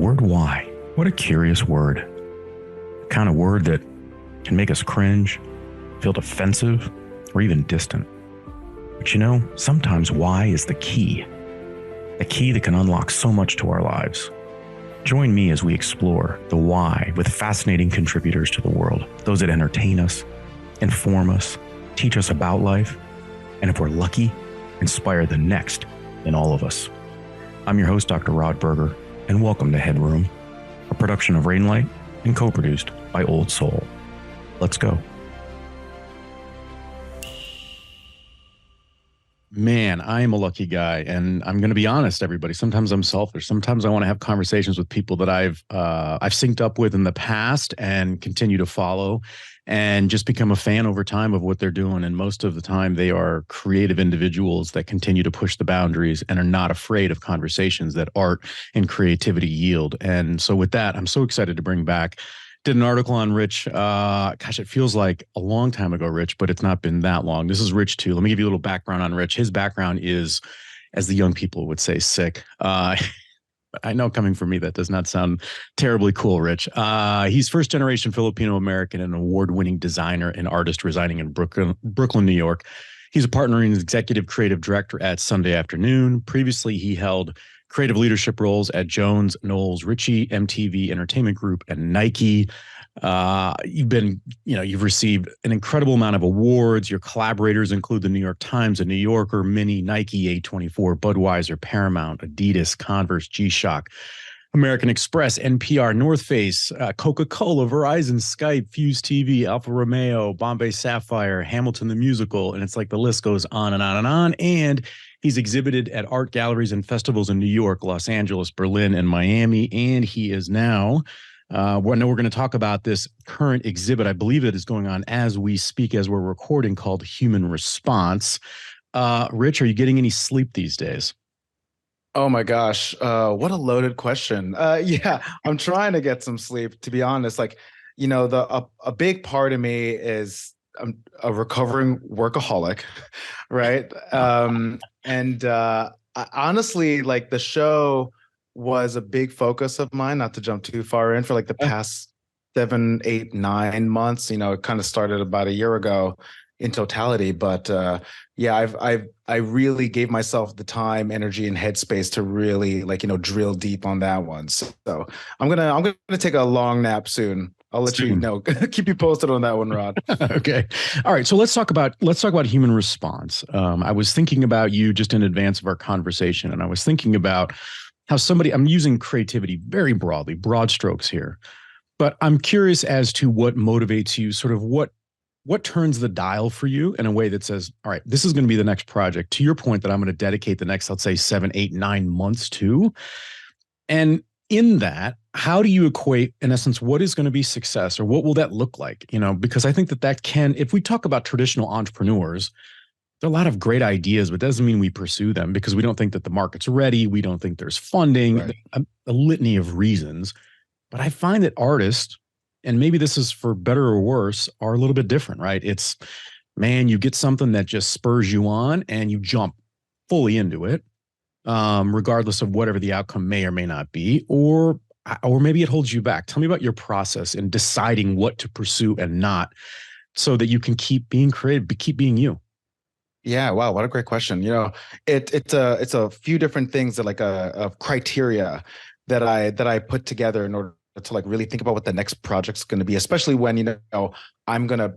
word why. What a curious word. The kind of word that can make us cringe, feel defensive, or even distant. But you know, sometimes why is the key. The key that can unlock so much to our lives. Join me as we explore the why with fascinating contributors to the world. Those that entertain us, inform us, teach us about life, and if we're lucky, inspire the next in all of us. I'm your host, Dr. Rod Berger, and welcome to HeadRoom, a production of Rainlight and co-produced by Old Soul. Let's go. Man, I am a lucky guy, and I'm going to be honest, everybody. Sometimes I'm selfish. Sometimes I want to have conversations with people that I've synced up with in the past and continue to follow, and just become a fan over time of what they're doing. And most of the time, they are creative individuals that continue to push the boundaries and are not afraid of conversations that art and creativity yield. And so, with that, I'm so excited to bring back. Did an article on Rich. Gosh, it feels like a long time ago, Rich, but it's not been that long. This is Rich too. Let me give you a little background on Rich. His background is, as the young people would say, sick. I know coming from me, that does not sound terribly cool, Rich. He's first generation Filipino American and award-winning designer and artist residing in Brooklyn, New York. He's a partner and executive creative director at Sunday Afternoon. Previously, he held creative leadership roles at Jones, Knowles, Ritchie, MTV Entertainment Group, and Nike. You've received an incredible amount of awards. Your collaborators include the New York Times, The New Yorker, Mini, Nike, A24, Budweiser, Paramount, Adidas, Converse, G-Shock, American Express, NPR, North Face, Coca-Cola, Verizon, Skype, Fuse TV, Alfa Romeo, Bombay Sapphire, Hamilton the Musical, and it's like the list goes on and on and on. And he's exhibited at art galleries and festivals in New York, Los Angeles, Berlin, and Miami. And he is now, we're going to talk about this current exhibit. I believe it is going on as we speak, as we're recording, called Human Response. Rich, are you getting any sleep these days? Oh my gosh. What a loaded question. Yeah, I'm trying to get some sleep, to be honest. A big part of me is I'm a recovering workaholic, right? Honestly, like the show was a big focus of mine, not to jump too far in, for like the past 7, 8, 9 months. It kind of started about a year ago in totality, but I really gave myself the time, energy, and headspace to really drill deep on that one. So I'm gonna take a long nap soon. I'll let you know. Keep you posted on that one, Rod. Okay. All right. So let's talk about human response. I was thinking about you just in advance of our conversation, and I was thinking about how I'm using creativity very broadly, broad strokes here, but I'm curious as to what motivates you, sort of what turns the dial for you in a way that says, all right, this is going to be the next project, to your point, that I'm going to dedicate the next, let's say, 7, 8, 9 months to. And in that, how do you equate, in essence, what is going to be success, or what will that look like? Because I think that can, if we talk about traditional entrepreneurs, there are a lot of great ideas, but it doesn't mean we pursue them because we don't think that the market's ready. We don't think there's funding, right. a litany of reasons. But I find that artists, and maybe this is for better or worse, are a little bit different, right? It's, man, you get something that just spurs you on and you jump fully into it, regardless of whatever the outcome may or may not be, or maybe it holds you back. Tell me about your process in deciding what to pursue and not, so that you can keep being creative, keep being you. Yeah, wow, what a great question. It's a few different things that a criteria that I put together in order to really think about what the next project's going to be, especially when I'm going to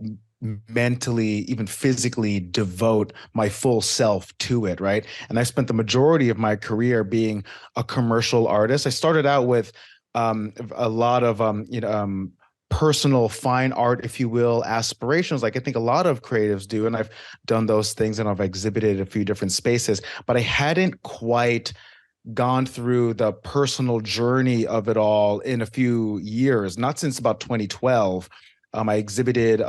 mentally, even physically devote my full self to it, right? And I spent the majority of my career being a commercial artist. I started out with a lot of personal fine art, if you will, aspirations, like I think a lot of creatives do, and I've done those things and I've exhibited a few different spaces, but I hadn't quite gone through the personal journey of it all in a few years, not since about 2012. I exhibited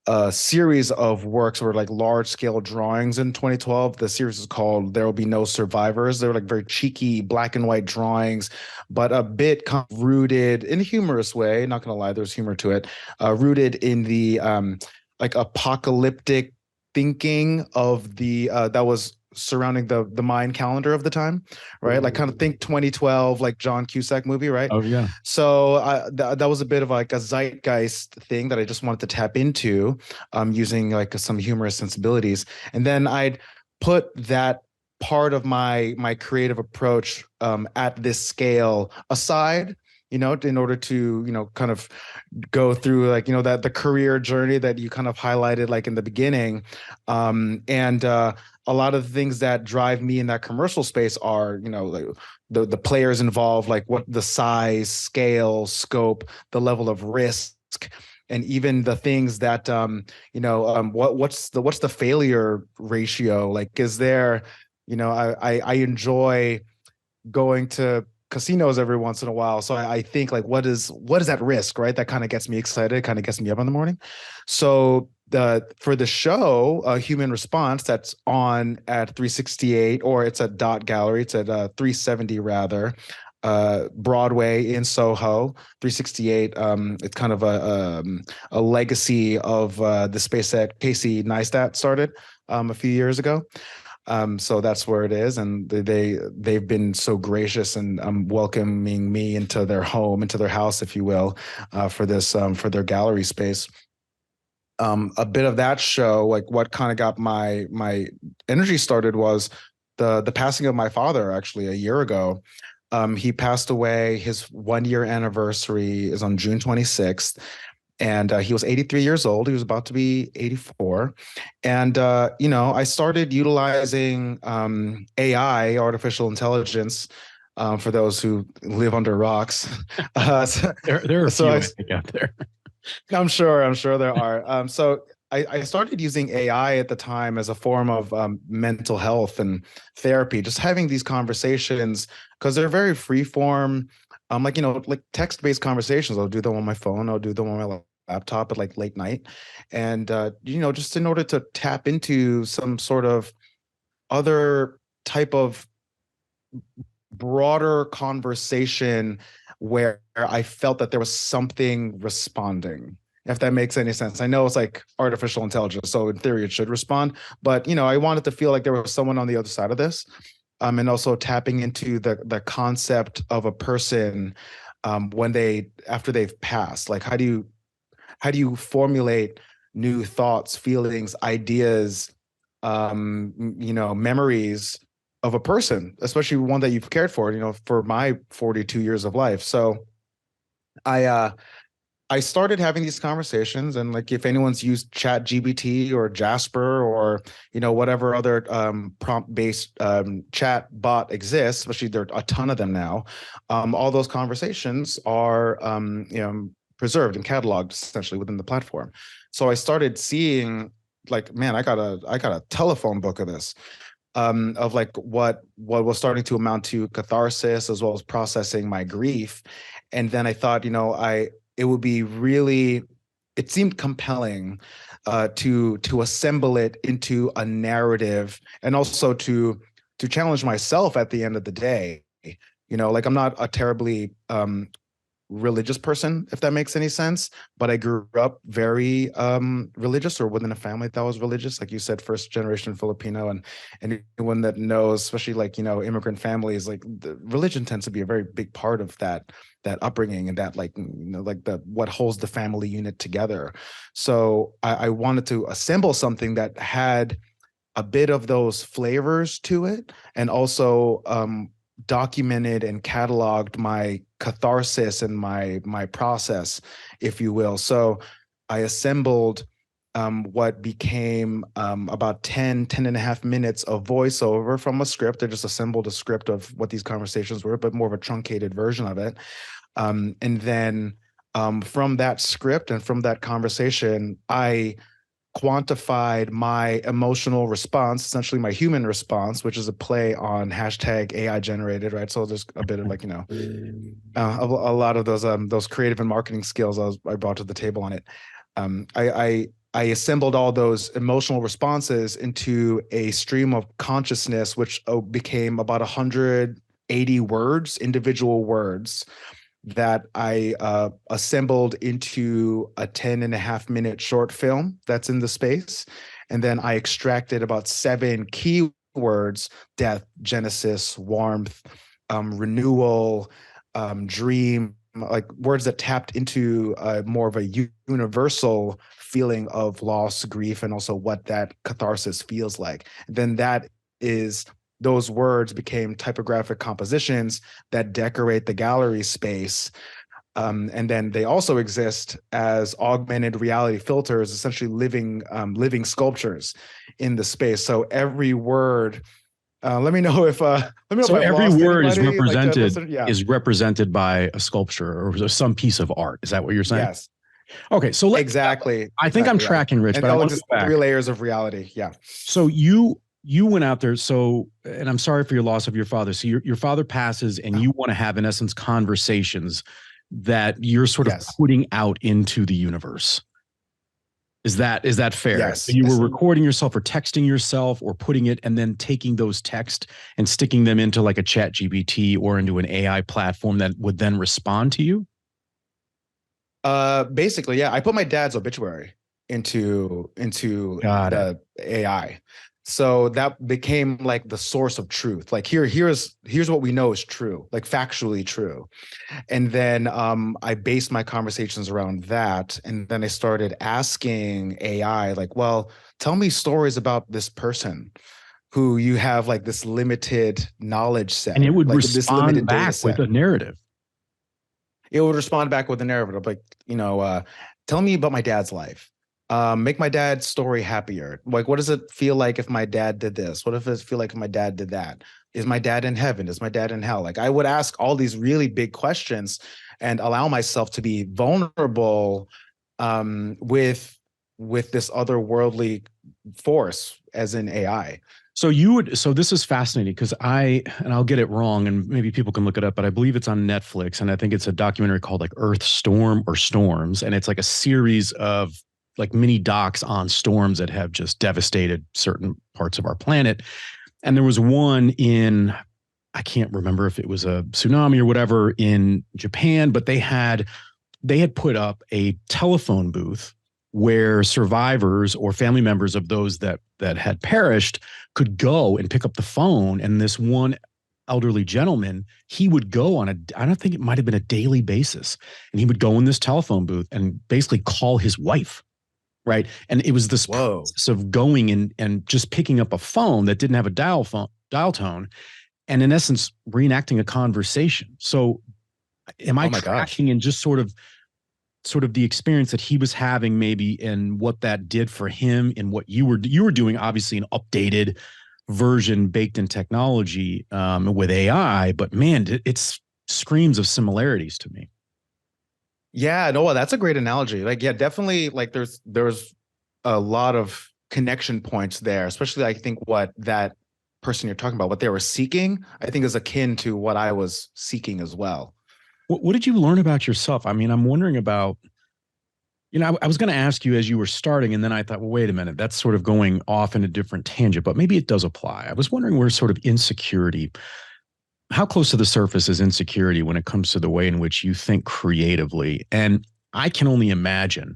a series of works, or large scale drawings, in 2012. The series is called There Will Be No Survivors. They were very cheeky black and white drawings, but a bit kind of rooted in a humorous way. Not going to lie, there's humor to it. Rooted in the apocalyptic thinking of the that was surrounding the Mayan calendar of the time, right? Like kind of think 2012, like John Cusack movie, right? Oh yeah. So that was a bit of like a zeitgeist thing that I just wanted to tap into, using like some humorous sensibilities, and then I'd put that part of my creative approach at this scale aside, in order to, kind of go through like, that the career journey that you kind of highlighted like in the beginning. And a lot of the things that drive me in that commercial space are, like the players involved, like what the size, scale, scope, the level of risk, and even the things that what's the failure ratio? Like, is there, I enjoy going to casinos every once in a while. So I think like, what is that risk, right? That kind of gets me excited, kind of gets me up in the morning. So for the show, Human Response, that's on at 368, or it's at Dot Gallery. It's at 370 rather. Broadway in SoHo, 368. It's kind of a legacy of the space that Casey Neistat started a few years ago. So that's where it is, and they've been so gracious and welcoming me into their home, into their house, if you will, for this for their gallery space. A bit of that show, like what kind of got my energy started, was the passing of my father actually a year ago. He passed away. His 1 year anniversary is on June 26th. And he was 83 years old. He was about to be 84. And, I started utilizing AI, artificial intelligence, for those who live under rocks. There are a few I think out there. I'm sure there are. So I started using AI at the time as a form of mental health and therapy, just having these conversations, because they're very free form. Like text-based conversations. I'll do them on my phone. I'll do them on my laptop at like late night. And, just in order to tap into some sort of other type of broader conversation where I felt that there was something responding, if that makes any sense. I know it's like artificial intelligence, so in theory it should respond, but I wanted to feel like there was someone on the other side of this. And also tapping into the concept of a person after they've passed. Like, how do you formulate new thoughts, feelings, ideas, memories of a person, especially one that you've cared for my 42 years of life. So I started having these conversations, and like, if anyone's used ChatGPT or Jasper or whatever other prompt-based chat bot exists, especially there are a ton of them now, all those conversations are preserved and cataloged essentially within the platform. So I started seeing like, man, I got a telephone book of this, of like what was starting to amount to catharsis as well as processing my grief. And then I thought, it seemed compelling to assemble it into a narrative, and also to challenge myself at the end of the day. Like, I'm not a terribly religious person, if that makes any sense, but I grew up very religious, or within a family that was religious, like you said, first generation Filipino, and anyone that knows, especially like immigrant families, like the religion tends to be a very big part of that upbringing, and that like what holds the family unit together. So I wanted to assemble something that had a bit of those flavors to it, and also documented and cataloged my catharsis and my process, if you will. So I assembled what became about 10 and a half minutes of voiceover from a script. I just assembled a script of what these conversations were, but more of a truncated version of it. And then from that script and from that conversation, I quantified my emotional response, essentially my human response, which is a play on hashtag AI generated, right? So there's a bit of like, a lot of those creative and marketing skills I brought to the table on it. I assembled all those emotional responses into a stream of consciousness, which became about 180 words, individual words, that I assembled into a 10 and a half minute short film that's in the space. And then I extracted about 7 key words: death, genesis, warmth, renewal, dream, like words that tapped into more of a universal feeling of loss, grief, and also what that catharsis feels like. Then those words became typographic compositions that decorate the gallery space. And then they also exist as augmented reality filters, essentially living sculptures in the space. So every word, let me know if So I every lost word is anybody. represented by a sculpture or some piece of art. Is that what you're saying? Yes, Okay. So exactly. I think I'm Exactly, yeah. tracking, Rich, And but I all want to just go back. 3 layers of reality. Yeah. So you went out there. So, and I'm sorry for your loss of your father. So your father passes, and you want to have, in essence, conversations that you're sort of Yes. putting out into the universe. Is that fair? Yes. So you were recording yourself or texting yourself or putting it and then taking those texts and sticking them into like a chat GPT or into an AI platform that would then respond to you? Basically, yeah. I put my dad's obituary into Got it. the AI. So that became like the source of truth. Like here's what we know is true, like factually true. And then I based my conversations around that. And then I started asking AI, like, well, tell me stories about this person who you have like this limited knowledge set, And it would like this limited respond data back with set. a narrative. It would respond back with a narrative, like, tell me about my dad's life. Make my dad's story happier. Like, what does it feel like if my dad did this? What if it feel like if my dad did that? Is my dad in heaven? Is my dad in hell? Like, I would ask all these really big questions and allow myself to be vulnerable with this otherworldly force, as in AI. So this is fascinating because and I'll get it wrong and maybe people can look it up, but I believe it's on Netflix. And I think it's a documentary called like Earth Storm or Storms. And it's like a series of like mini docs on storms that have just devastated certain parts of our planet. And there was one I can't remember if it was a tsunami or whatever in Japan, but they had put up a telephone booth where survivors or family members of those that had perished could go and pick up the phone. And this one elderly gentleman, he would go on I don't think it might have been a daily basis, and he would go in this telephone booth and basically call his wife, right? And it was this process of going and just picking up a phone that didn't have a dial tone, and in essence reenacting a conversation. So am I tracking in just sort of the experience that he was having maybe, and what that did for him, and what you were doing, obviously an updated version baked in technology with AI, but man, it screams of similarities to me. Yeah, no, that's a great analogy. Like, yeah, definitely. Like, there's a lot of connection points there, especially I think what that person you're talking about, what they were seeking, I think is akin to what I was seeking as well. What did you learn about yourself? I mean, I'm wondering about, I was going to ask you as you were starting, and then I thought, well, wait a minute, that's sort of going off in a different tangent, but maybe it does apply. I was wondering where sort of insecurity, how close to the surface is insecurity when it comes to the way in which you think creatively? And I can only imagine,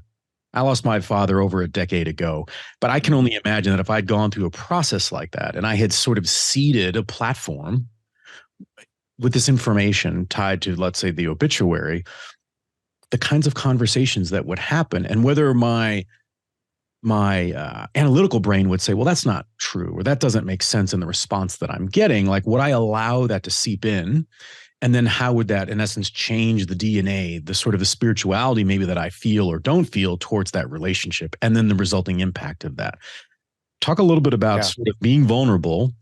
I lost my father over a decade ago, but I can only imagine that if I'd gone through a process like that and I had sort of seeded a platform with this information tied to, let's say, the obituary, the kinds of conversations that would happen, and whether my analytical brain would say, well, that's not true, or that doesn't make sense in the response that I'm getting. Like, would I allow that to seep in? And then how would that, in essence, change the DNA, the sort of the spirituality maybe that I feel or don't feel towards that relationship, and then the resulting impact of that? Talk a little bit about sort of being vulnerable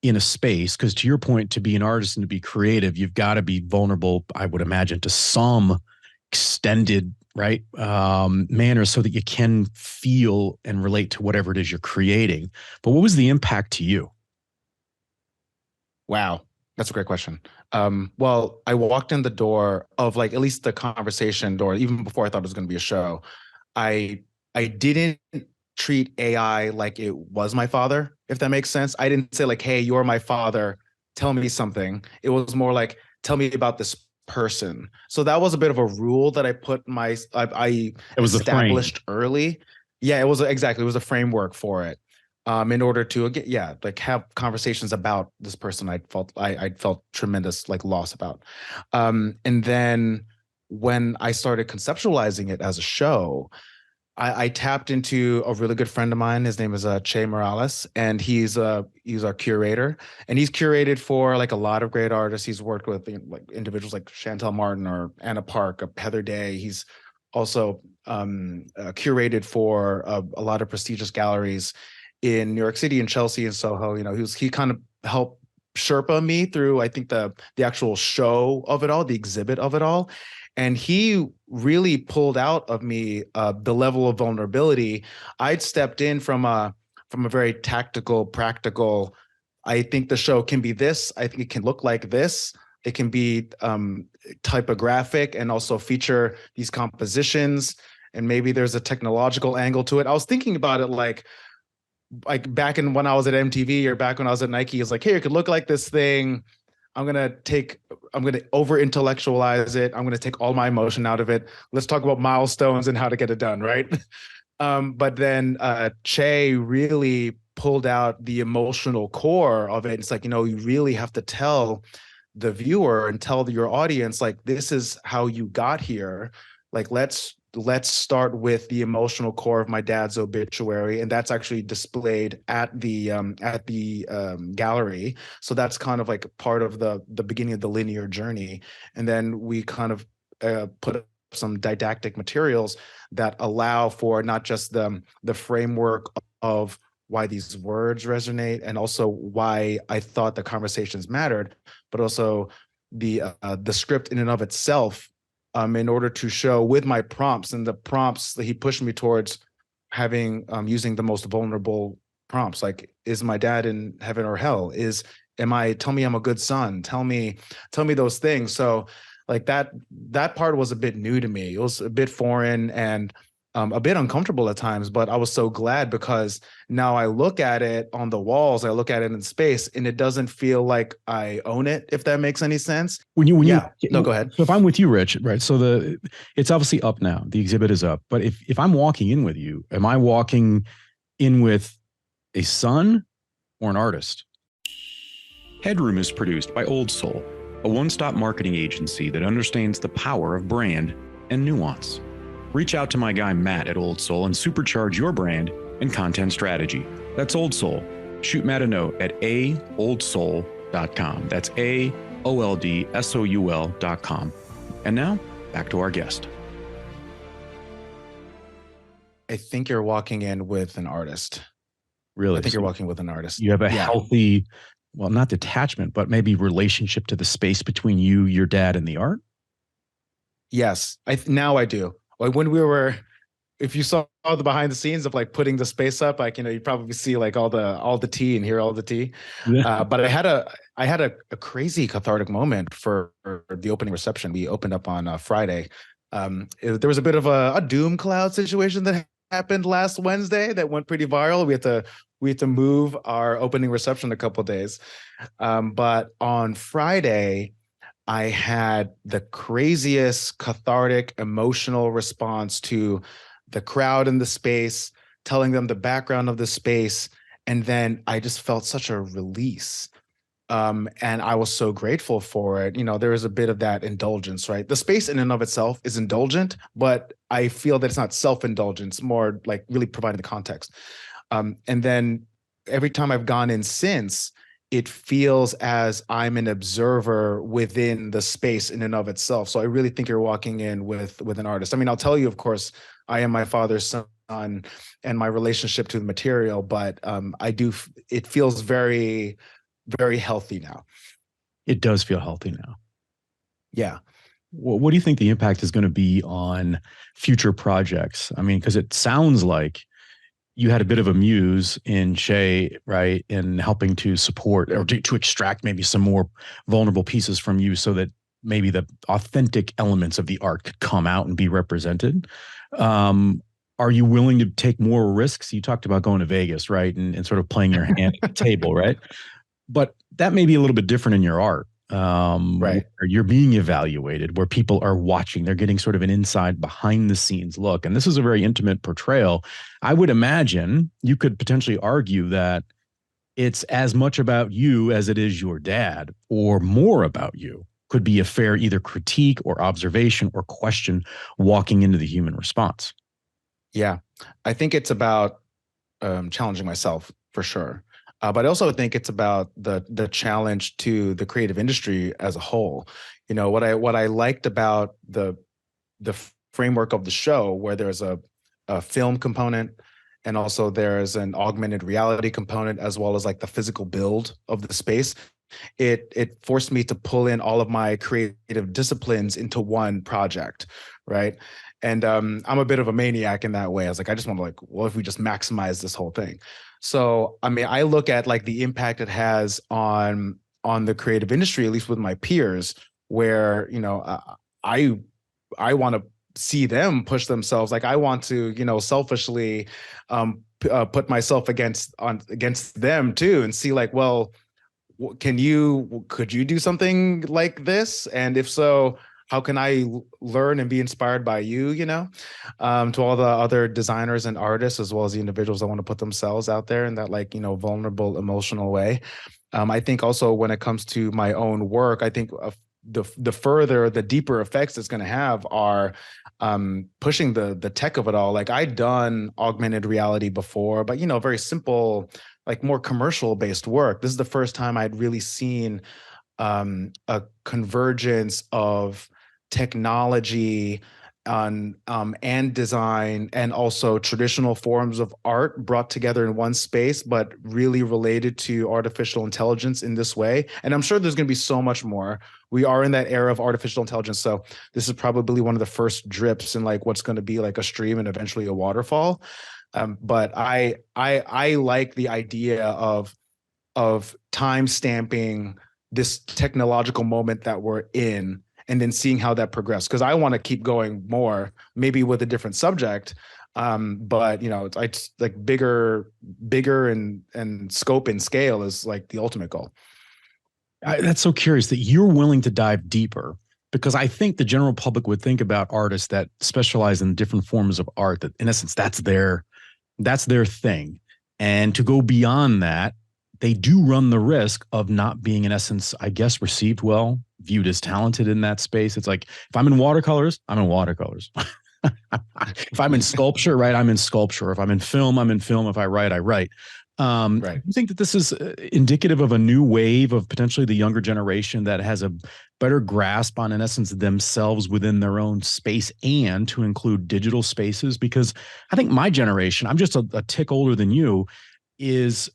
in a space, because to your point, to be an artist and to be creative, you've got to be vulnerable, I would imagine, to some extended manner, so that you can feel and relate to whatever it is you're creating. But what was the impact to you? Wow, that's a great question. Well, I walked in the door of, like, at least the conversation door, even before I thought it was going to be a show. I didn't treat AI like it was my father, if that makes sense. I didn't say like, hey, you're my father, tell me something. It was more like, tell me about this person. So that was a bit of a rule that I It was established early. Yeah, it was exactly. It was a framework for it. in order to get, like have conversations about this person I felt tremendous like loss about. And then when I started conceptualizing it as a show, I tapped into a really good friend of mine. His name is Che Morales, and he's our curator, and he's curated for like a lot of great artists. He's worked with like individuals like Chantel Martin or Anna Park, or Heather Day. He's also curated for a lot of prestigious galleries in New York City and Chelsea and SoHo. He kind of helped Sherpa me through, I think, the actual show of it all, the exhibit of it all. And he really pulled out of me the level of vulnerability. I'd stepped in from a very tactical, practical, I think the show can be this. I think it can look like this. It can be typographic and also feature these compositions. And maybe there's a technological angle to it. I was thinking about it like back in when I was at MTV or back when I was at Nike. It's like, here, it could look like this thing. I'm going to over intellectualize it. I'm going to take all my emotion out of it. Let's talk about milestones and how to get it done. Right. But then Che really pulled out the emotional core of it. It's like, you really have to tell the viewer and tell your audience, like, this is how you got here. Like, let's start with the emotional core of my dad's obituary, and that's actually displayed at the gallery. So that's kind of like part of the beginning of the linear journey, and then we kind of put up some didactic materials that allow for not just the framework of why these words resonate, and also why I thought the conversations mattered, but also the script in and of itself. In order to show with my prompts, and the prompts that he pushed me towards having, using the most vulnerable prompts, like, is my dad in heaven or hell? Tell me I'm a good son. Tell me those things. So like that part was a bit new to me. It was a bit foreign and a bit uncomfortable at times, but I was so glad, because now I look at it on the walls, I look at it in space, and it doesn't feel like I own it, if that makes any sense. No, go ahead. So if I'm with you, Rich, right? So it's obviously up now. The exhibit is up, but if I'm walking in with you, am I walking in with a son or an artist? HeadRoom is produced by Old Soul, a one-stop marketing agency that understands the power of brand and nuance. Reach out to my guy Matt at Old Soul and supercharge your brand and content strategy. That's Old Soul. Shoot Matt a note at aoldsoul.com. That's AOLDSOUL.com. And now, back to our guest. I think you're walking in with an artist. Really? I think you're walking with an artist. You have a healthy, well, not detachment, but maybe relationship to the space between you, your dad, and the art? Yes. Now I do. Like when if you saw the behind the scenes of like putting the space up, like, you'd probably see like all the tea and hear all the tea. Yeah. But I had a crazy cathartic moment for the opening reception. We opened up on Friday. There was a bit of a doom cloud situation that happened last Wednesday that went pretty viral. We had to move our opening reception a couple of days. But on Friday, I had the craziest cathartic emotional response to the crowd in the space, telling them the background of the space. And then I just felt such a release. And I was so grateful for it. There was a bit of that indulgence, right? The space in and of itself is indulgent, but I feel that it's not self-indulgence, more like really providing the context. And then every time I've gone in since, it feels as I'm an observer within the space in and of itself. So I really think you're walking in with an artist. I mean, I'll tell you, of course, I am my father's son and my relationship to the material, but it feels very, very healthy now. It does feel healthy now. Yeah. Well, what do you think the impact is going to be on future projects? I mean, because it sounds like you had a bit of a muse in Che, right, in helping to support or to extract maybe some more vulnerable pieces from you so that maybe the authentic elements of the art could come out and be represented. Are you willing to take more risks? You talked about going to Vegas, right, and sort of playing your hand at the table, right? But that may be a little bit different in your art. Right. where you're being evaluated, where people are watching, they're getting sort of an inside behind the scenes look. And this is a very intimate portrayal. I would imagine you could potentially argue that it's as much about you as it is your dad, or more about you. Could be a fair either critique or observation or question walking into the human response. Yeah. I think it's about challenging myself for sure. But I also think it's about the challenge to the creative industry as a whole. You know, what I liked about the framework of the show, where there's a film component, and also there's an augmented reality component, as well as like the physical build of the space. It forced me to pull in all of my creative disciplines into one project, right? And I'm a bit of a maniac in that way. I was like, I just want to like, well, if we just maximize this whole thing. So I mean, I look at like the impact it has on the creative industry, at least with my peers, where I I want to see them push themselves. Like I want to, selfishly put myself against them too, and see like, well, could you do something like this? And if so, how can I learn and be inspired by you, to all the other designers and artists, as well as the individuals that want to put themselves out there in that like, vulnerable, emotional way. I think also when it comes to my own work, I think the deeper effects it's going to have are pushing the tech of it all. Like I'd done augmented reality before, but very simple, like more commercial based work. This is the first time I'd really seen a convergence of technology and design, and also traditional forms of art brought together in one space, but really related to artificial intelligence in this way. And I'm sure there's going to be so much more. We are in that era of artificial intelligence. So this is probably one of the first drips in like what's going to be like a stream and eventually a waterfall. But I like the idea of time stamping this technological moment that we're in, and then seeing how that progressed. Because I want to keep going more, maybe with a different subject. But it's like bigger and scope and scale is like the ultimate goal. That's so curious that you're willing to dive deeper, because I think the general public would think about artists that specialize in different forms of art, that in essence that's their thing. And to go beyond that, they do run the risk of not being, in essence, I guess, received well, viewed as talented in that space. It's like, if I'm in watercolors, I'm in watercolors. If I'm in sculpture, right, I'm in sculpture. If I'm in film, I'm in film. If I write, I write. Right. Do you think that this is indicative of a new wave of potentially the younger generation that has a better grasp on, in essence, themselves within their own space, and to include digital spaces? Because I think my generation, I'm just a tick older than you, is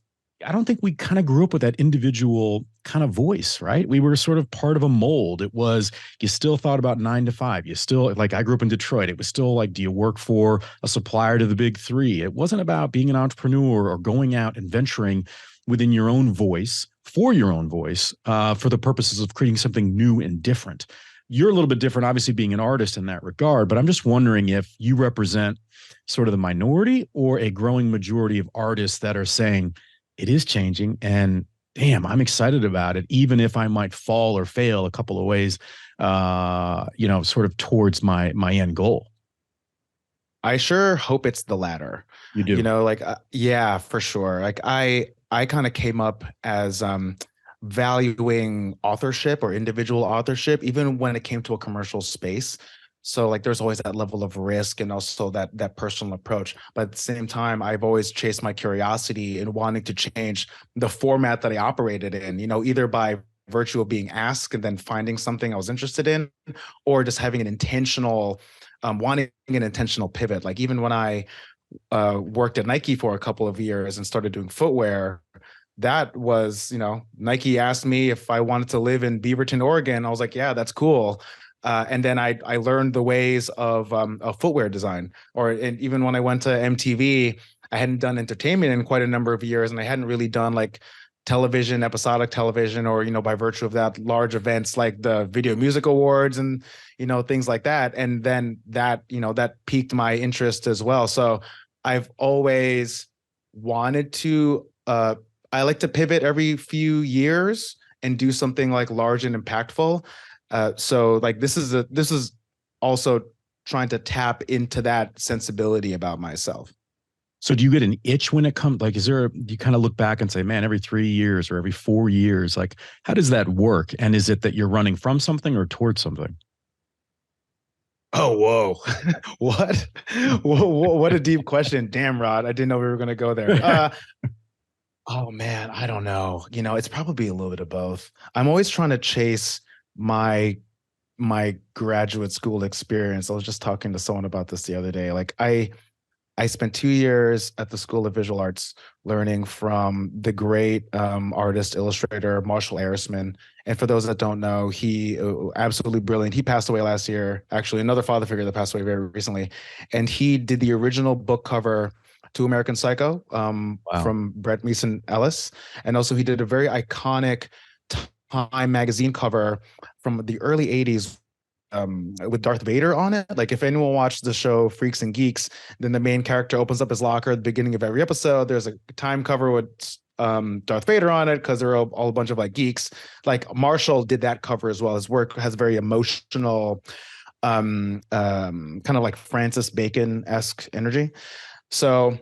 I don't think we kind of grew up with that individual kind of voice, right? We were sort of part of a mold. It was, you still thought about 9 to 5. You still, like, I grew up in Detroit. It was still like, do you work for a supplier to the big three? It wasn't about being an entrepreneur or going out and venturing within your own voice, for your own voice, for the purposes of creating something new and different. You're a little bit different, obviously, being an artist in that regard, but I'm just wondering if you represent sort of the minority or a growing majority of artists that are saying, it is changing, and damn, I'm excited about it, even if I might fall or fail a couple of ways, sort of towards my end goal. I sure hope it's the latter. You do. Yeah, for sure. Like I kind of came up as valuing authorship or individual authorship, even when it came to a commercial space. So like there's always that level of risk, and also that personal approach. But at the same time, I've always chased my curiosity and wanting to change the format that I operated in, either by virtue of being asked and then finding something I was interested in, or just having an intentional, wanting an intentional pivot. Like even when I worked at Nike for a couple of years and started doing footwear, that was, Nike asked me if I wanted to live in Beaverton, Oregon. I was like, yeah, that's cool. And then I learned the ways of footwear design. And even when I went to MTV, I hadn't done entertainment in quite a number of years, and I hadn't really done like television, episodic television, or by virtue of that, large events like the Video Music Awards and things like that. And then that piqued my interest as well. So I've always wanted to. I like to pivot every few years and do something like large and impactful. So like this is also trying to tap into that sensibility about myself. So do you get an itch when it comes, like, do you kind of look back and say, man, every 3 years or every 4 years, like, how does that work? And is it that you're running from something or towards something? Oh, whoa. What? What a deep question. Damn, Rod. I didn't know we were going to go there. Oh man, I don't know. It's probably a little bit of both. I'm always trying to chase my my graduate school experience. I was just talking to someone about this the other day. Like I spent 2 years at the School of Visual Arts learning from the great artist, illustrator, Marshall Arisman. And for those that don't know, he absolutely brilliant. He passed away last year, actually, another father figure that passed away very recently. And he did the original book cover to American Psycho Wow. from Bret Easton Ellis. And also he did a very iconic Time magazine cover from the early 80s with Darth Vader on it. Like if anyone watched the show Freaks and Geeks, then the main character opens up his locker at the beginning of every episode. There's a Time cover with Darth Vader on it because they're all a bunch of like geeks. Like Marshall did that cover as well. His work has very emotional, kind of like Francis Bacon-esque energy. So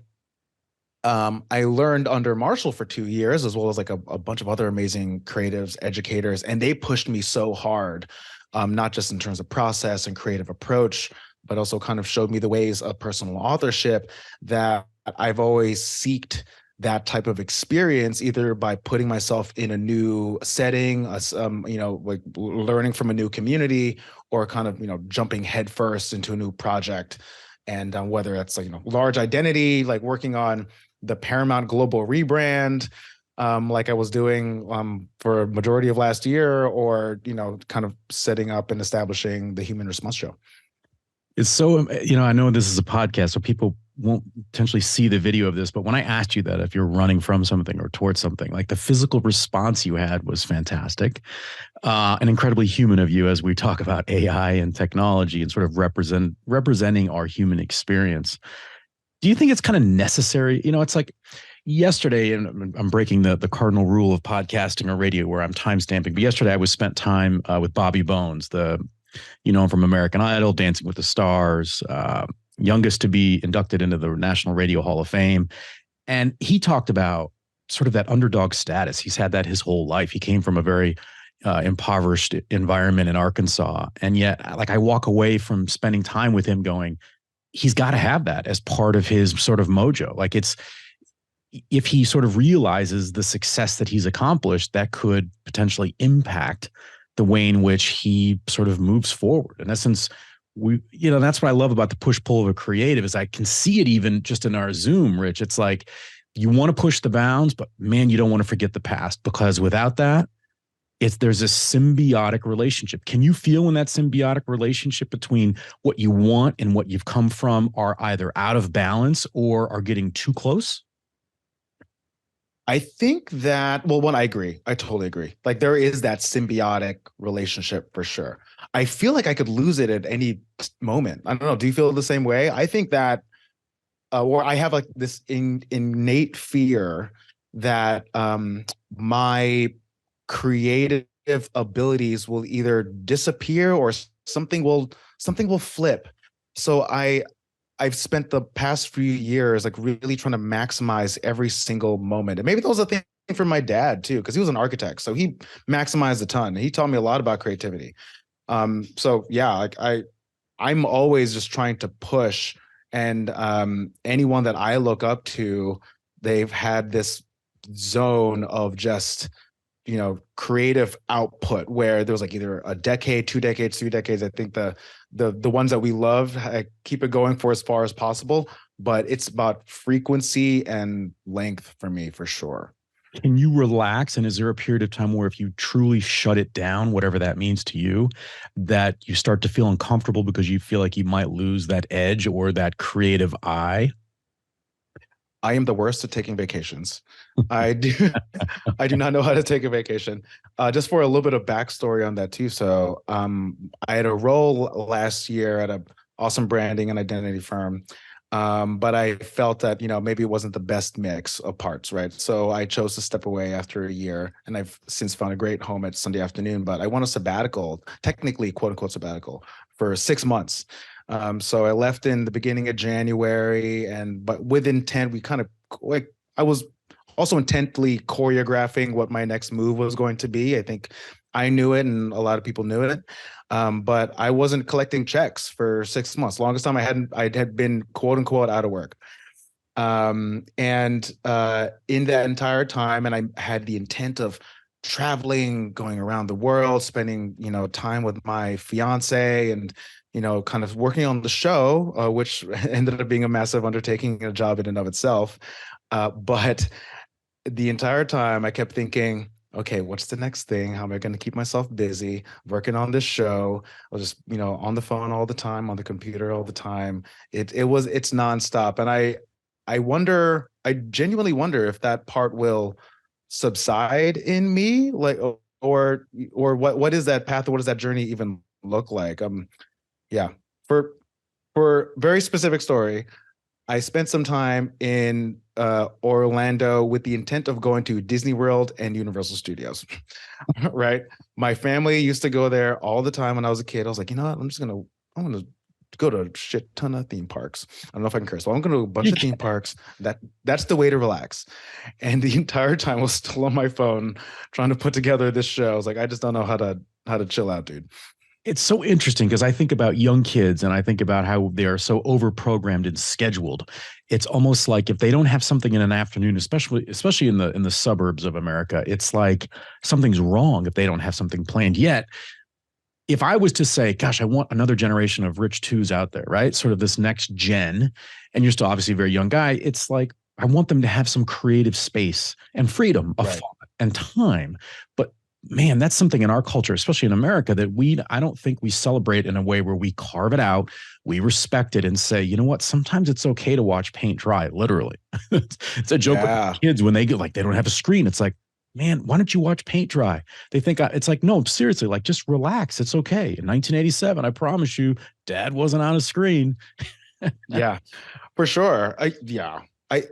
I learned under Marshall for 2 years, as well as like a bunch of other amazing creatives, educators, and they pushed me so hard, not just in terms of process and creative approach, but also kind of showed me the ways of personal authorship that I've always seeked that type of experience, either by putting myself in a new setting, like learning from a new community, or kind of, jumping headfirst into a new project. And whether it's like, large identity, like working on the Paramount Global rebrand, like I was doing for a majority of last year, or, kind of setting up and establishing the Human Response Show. It's so, I know this is a podcast, so people won't potentially see the video of this, but when I asked you that, if you're running from something or towards something, like the physical response you had was fantastic, and incredibly human of you as we talk about AI and technology and sort of representing our human experience. Do you think it's kind of necessary? It's like yesterday, and I'm breaking the cardinal rule of podcasting or radio where I'm time stamping, but yesterday I spent time with Bobby Bones, from American Idol, Dancing with the Stars, youngest to be inducted into the National Radio Hall of Fame. And he talked about sort of that underdog status. He's had that his whole life. He came from a very impoverished environment in Arkansas. And yet, like, I walk away from spending time with him going, he's got to have that as part of his sort of mojo. Like, if he sort of realizes the success that he's accomplished, that could potentially impact the way in which he sort of moves forward. In essence, that's what I love about the push-pull of a creative, is I can see it even just in our Zoom, Rich. It's like, you want to push the bounds, but man, you don't want to forget the past, because without that, there's a symbiotic relationship. Can you feel when that symbiotic relationship between what you want and what you've come from are either out of balance or are getting too close? I think that, well, one, I agree. I totally agree. Like, there is that symbiotic relationship for sure. I feel like I could lose it at any moment. I don't know. Do you feel the same way? I think that, or I have like this innate fear that my creative abilities will either disappear or something will flip. So I've spent the past few years like really trying to maximize every single moment. And maybe that was a thing for my dad too, because he was an architect. So he maximized a ton. He taught me a lot about creativity. So yeah, like I'm always just trying to push. And anyone that I look up to, they've had this zone of just, creative output where there was like either a decade, 2 decades, 3 decades. I think the ones that we love keep it going for as far as possible, but it's about frequency and length for me, for sure. Can you relax? And is there a period of time where if you truly shut it down, whatever that means to you, that you start to feel uncomfortable because you feel like you might lose that edge or that creative eye? I am the worst at taking vacations. I do not know how to take a vacation. Just for a little bit of backstory on that too. So I had a role last year at an awesome branding and identity firm. But I felt that, maybe it wasn't the best mix of parts, right? So I chose to step away after a year, and I've since found a great home at Sunday Afternoon. But I went a sabbatical, technically, quote unquote, sabbatical for 6 months. So I left in the beginning of January, but with intent, we kind of like I was also intently choreographing what my next move was going to be. I think I knew it, and a lot of people knew it. But I wasn't collecting checks for 6 months. Longest time I had been quote unquote out of work. And in that entire time, and I had the intent of traveling, going around the world, spending, time with my fiance and, kind of working on the show, which ended up being a massive undertaking, a job in and of itself. But the entire time I kept thinking, okay, what's the next thing? How am I going to keep myself busy working on this show? I was just, on the phone all the time, on the computer all the time. It's nonstop. And I genuinely wonder if that part will subside in me, like, or what is that path? Or what does that journey even look like? Yeah, for very specific story, I spent some time in Orlando with the intent of going to Disney World and Universal Studios. Right? My family used to go there all the time when I was a kid. I was like, you know what? I'm gonna go to a shit ton of theme parks. I don't know if I can curse. Well, I'm going to a bunch of theme parks. That's the way to relax. And the entire time I was still on my phone trying to put together this show. I was like, I just don't know how to chill out, dude. It's so interesting because I think about young kids and I think about how they are so overprogrammed and scheduled. It's almost like if they don't have something in an afternoon, especially in the suburbs of America, it's like something's wrong if they don't have something planned. Yet, if I was to say, gosh, I want another generation of Rich Twos out there, right? Sort of this next gen, and you're still obviously a very young guy, it's like I want them to have some creative space and freedom of thought and time. But man, that's something in our culture, especially in America, that I don't think we celebrate in a way where we carve it out, we respect it and say, you know what, sometimes it's okay to watch paint dry, literally. It's a joke with kids when they get like, they don't have a screen. It's like, man, why don't you watch paint dry? They think it's like, no, seriously, like just relax. It's okay. In 1987, I promise you, dad wasn't on a screen. Yeah, for sure. I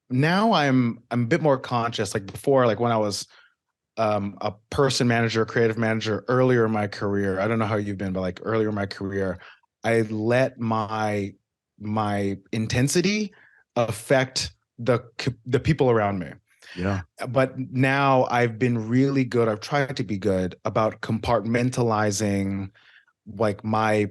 now I'm a bit more conscious. Like before, like when I was a person manager, creative manager earlier in my career. I don't know how you've been, but like earlier in my career, I let my intensity affect the people around me. Yeah. But now I've been really good. I've tried to be good about compartmentalizing like my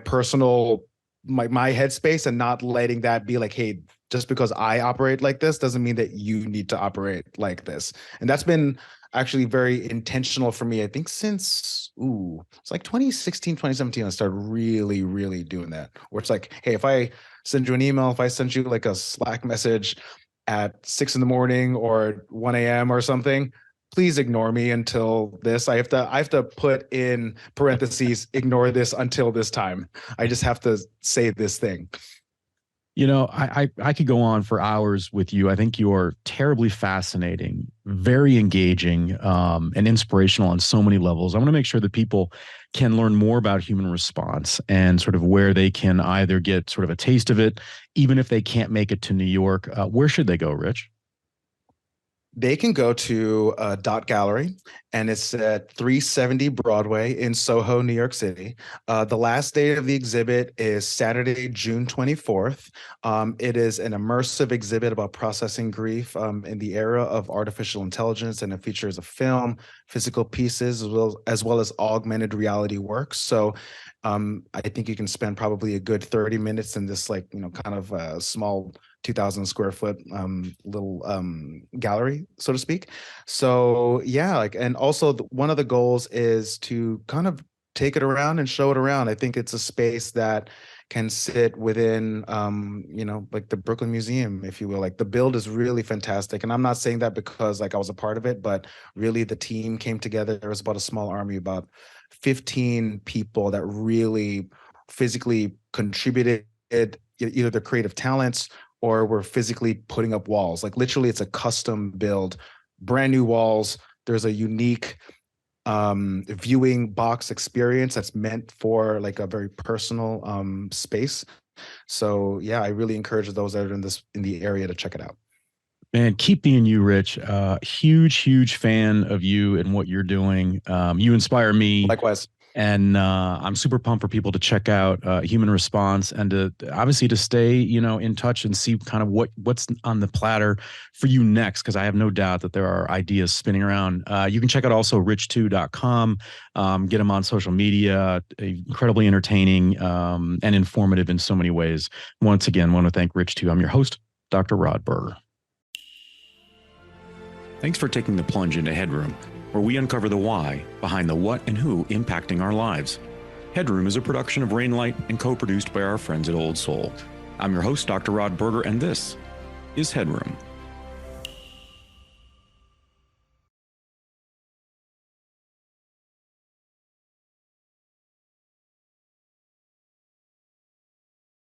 personal my headspace and not letting that be like, hey, just because I operate like this doesn't mean that you need to operate like this. And that's been actually very intentional for me. I think since it's like 2016, 2017, I started really, really doing that. Where it's like, hey, if I send you an email, if I send you like a Slack message at 6 a.m. or 1 a.m. or something, please ignore me until this. I have to put in parentheses, ignore this until this time. I just have to say this thing. You know, I could go on for hours with you. I think you're terribly fascinating, very engaging, and inspirational on so many levels. I want to make sure that people can learn more about human response and sort of where they can either get sort of a taste of it, even if they can't make it to New York. Where should they go, Rich? They can go to Dot Gallery, and it's at 370 Broadway in Soho, New York City. The last date of the exhibit is Saturday, June 24th. It is an immersive exhibit about processing grief in the era of artificial intelligence, and it features a film, physical pieces, as well as augmented reality works. So I think you can spend probably a good 30 minutes in this like, kind of small 2,000 square foot little gallery, so to speak. So yeah, like, and also one of the goals is to kind of take it around and show it around. I think it's a space that can sit within like the Brooklyn Museum, if you will. Like the build is really fantastic, and I'm not saying that because like I was a part of it, but really the team came together. There was about a small army, about 15 people that really physically contributed either their creative talents or were physically putting up walls. Like literally it's a custom build, brand new walls. There's a unique viewing box experience that's meant for like a very personal space. So yeah, I really encourage those that are in the area to check it out. Man, keep being you, Rich. Huge fan of you and what you're doing. You inspire me. Likewise. And I'm super pumped for people to check out Human Response and to obviously to stay, in touch and see kind of what's on the platter for you next, because I have no doubt that there are ideas spinning around. You can check out also rich2.com, get them on social media, incredibly entertaining and informative in so many ways. Once again, I want to thank Rich2. I'm your host, Dr. Rod Berger. Thanks for taking the plunge into HeadRoom, where we uncover the why behind the what and who impacting our lives. HeadRoom is a production of Rainlight and co-produced by our friends at Old Soul. I'm your host, Dr. Rod Berger, and this is HeadRoom.